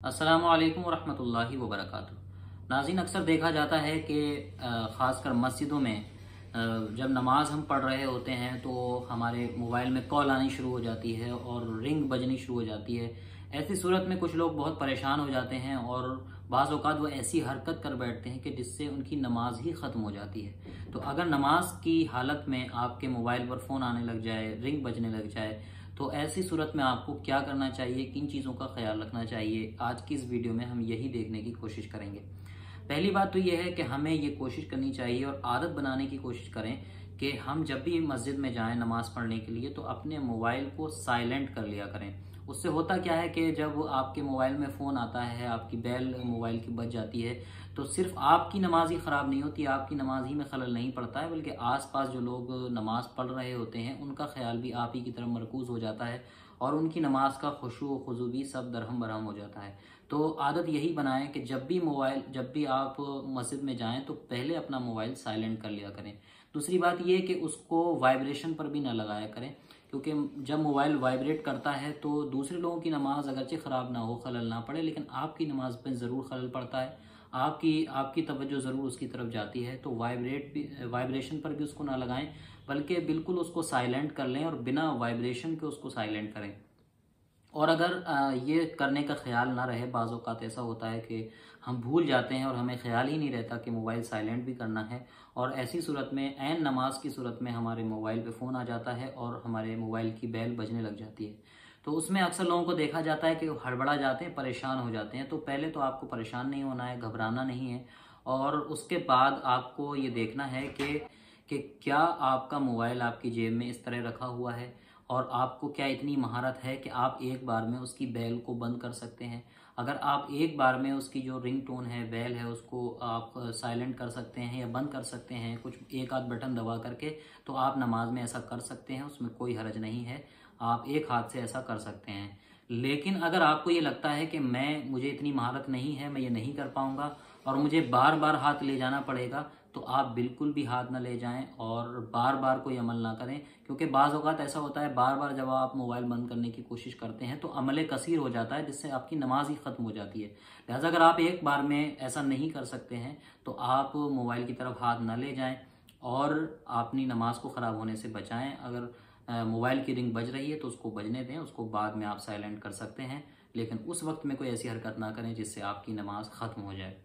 अस्सलामुअलैकुम वरहमतुल्लाहि वबरकातुहू। नाज़रीन, अक्सर देखा जाता है कि ख़ासकर मस्जिदों में जब नमाज हम पढ़ रहे होते हैं तो हमारे मोबाइल में कॉल आनी शुरू हो जाती है और रिंग बजनी शुरू हो जाती है। ऐसी सूरत में कुछ लोग बहुत परेशान हो जाते हैं और बाज़ औक़ात वो ऐसी हरकत कर बैठते हैं कि जिससे उनकी नमाज ही ख़त्म हो जाती है। तो अगर नमाज की हालत में आपके मोबाइल पर फ़ोन आने लग जाए, रिंग बजने लग जाए, तो ऐसी सूरत में आपको क्या करना चाहिए, किन चीज़ों का ख्याल रखना चाहिए, आज की इस वीडियो में हम यही देखने की कोशिश करेंगे। पहली बात तो यह है कि हमें ये कोशिश करनी चाहिए और आदत बनाने की कोशिश करें कि हम जब भी मस्जिद में जाएं नमाज पढ़ने के लिए तो अपने मोबाइल को साइलेंट कर लिया करें। उससे होता क्या है कि जब आपके मोबाइल में फ़ोन आता है, आपकी बेल मोबाइल की बज जाती है, तो सिर्फ आपकी नमाज ही ख़राब नहीं होती, आपकी नमाज ही में खलल नहीं पड़ता है, बल्कि आसपास जो लोग नमाज पढ़ रहे होते हैं उनका ख्याल भी आप ही की तरफ मरकूज़ हो जाता है और उनकी नमाज का खुशू खुजू भी सब दरहम बरहम हो जाता है। तो आदत यही बनाएं कि जब भी आप मस्जिद में जाएं तो पहले अपना मोबाइल साइलेंट कर लिया करें। दूसरी बात यह कि उसको वाइब्रेशन पर भी ना लगाया करें, क्योंकि जब मोबाइल वाइब्रेट करता है तो दूसरे लोगों की नमाज अगरचे ख़राब ना हो, खलल ना पड़े, लेकिन आपकी नमाज पर ज़रूर खलल पड़ता है। आपकी तवज्जो ज़रूर उसकी तरफ जाती है। तो वाइब्रेशन पर भी उसको ना लगाएं, बल्कि बिल्कुल उसको साइलेंट कर लें और बिना वाइब्रेशन के उसको साइलेंट करें। और अगर ये करने का ख्याल ना रहे, बाज़ औक़ात ऐसा होता है कि हम भूल जाते हैं और हमें ख्याल ही नहीं रहता कि मोबाइल साइलेंट भी करना है, और ऐसी सूरत में ऐन नमाज की सूरत में हमारे मोबाइल पे फ़ोन आ जाता है और हमारे मोबाइल की बेल बजने लग जाती है। तो उसमें अक्सर लोगों को देखा जाता है कि वो हड़बड़ा जाते हैं, परेशान हो जाते हैं। तो पहले तो आपको परेशान नहीं होना है, घबराना नहीं है, और उसके बाद आपको ये देखना है कि क्या आपका मोबाइल आपकी जेब में इस तरह रखा हुआ है और आपको क्या इतनी महारत है कि आप एक बार में उसकी बेल को बंद कर सकते हैं। अगर आप एक बार में उसकी जो रिंग टोन है, बेल है, उसको आप साइलेंट कर सकते हैं या बंद कर सकते हैं कुछ एक आध बटन दबा करके, तो आप नमाज में ऐसा कर सकते हैं, उसमें कोई हरज नहीं है। आप एक हाथ से ऐसा कर सकते हैं। लेकिन अगर आपको ये लगता है कि मुझे इतनी महारत नहीं है, मैं ये नहीं कर पाऊंगा और मुझे बार बार हाथ ले जाना पड़ेगा, तो आप बिल्कुल भी हाथ ना ले जाएं और बार बार कोई अमल ना करें। क्योंकि बाज़ औक़ात ऐसा होता है, बार बार जब आप मोबाइल बंद करने की कोशिश करते हैं तो अमल कसीर हो जाता है, जिससे आपकी नमाज ही ख़त्म हो जाती है। लिहाजा अगर आप एक बार में ऐसा नहीं कर सकते हैं तो आप मोबाइल की तरफ हाथ ना ले जाएं और अपनी नमाज को ख़राब होने से बचाएं। अगर मोबाइल की रिंग बज रही है तो उसको बजने दें, उसको बाद में आप साइलेंट कर सकते हैं, लेकिन उस वक्त में कोई ऐसी हरकत ना करें जिससे आपकी नमाज ख़त्म हो जाए।